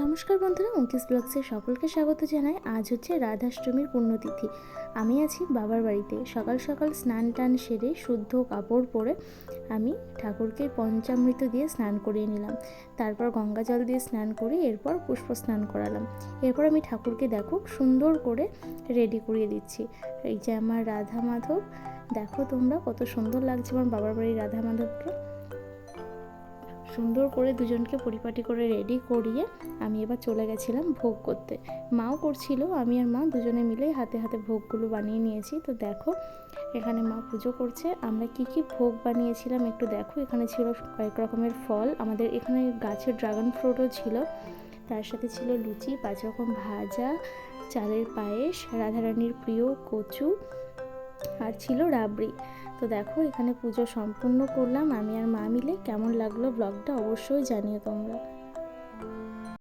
নমস্কার বন্ধুরা, অঙ্কিস ব্লগসে সকলকে স্বাগত জানাই। আজ হচ্ছে রাধাষ্টমীর পুণ্যতিথি। আমি আছি বাবার বাড়িতে। সকাল সকাল স্নান টান সেরে শুদ্ধ কাপড় পরে আমি ঠাকুরকে পঞ্চামৃত দিয়ে স্নান করিয়ে নিলাম। তারপর গঙ্গা জল দিয়ে স্নান করে এরপর পুষ্প স্নান করালাম। এরপর আমি ঠাকুরকে দেখো সুন্দর করে রেডি করিয়ে দিচ্ছি। এই যে আমার রাধা মাধব, দেখো তোমরা কত সুন্দর লাগছে আমার বাবার বাড়ির রাধা মাধবকে। সুন্দর করে দুজনকে পরিপাটি করে রেডি করিয়ে আমি এবার চলে গেছিলাম ভোগ করতে। মাও করছিল, আমি আর মা দুজনে মিলে হাতে হাতে ভোগগুলো বানিয়ে নিয়েছি। তো দেখো এখানে মা পুজো করছে। আমরা কি কি ভোগ বানিয়েছিলাম একটু দেখো। এখানে ছিল কয়েক রকমের ফল, আমাদের এখানে গাছের ড্রাগন ফ্রুটও ছিল, তার সাথে ছিল লুচি, 5 রকম ভাজা, চালের পায়েস, রাধারানীর প্রিয় কচু, আর ছিল রাবড়ি। তো দেখো এখানে পুজো সম্পূর্ণ করলাম আমি আর মা মিলে। কেমন লাগলো ব্লগটা অবশ্যই জানিও তোমরা।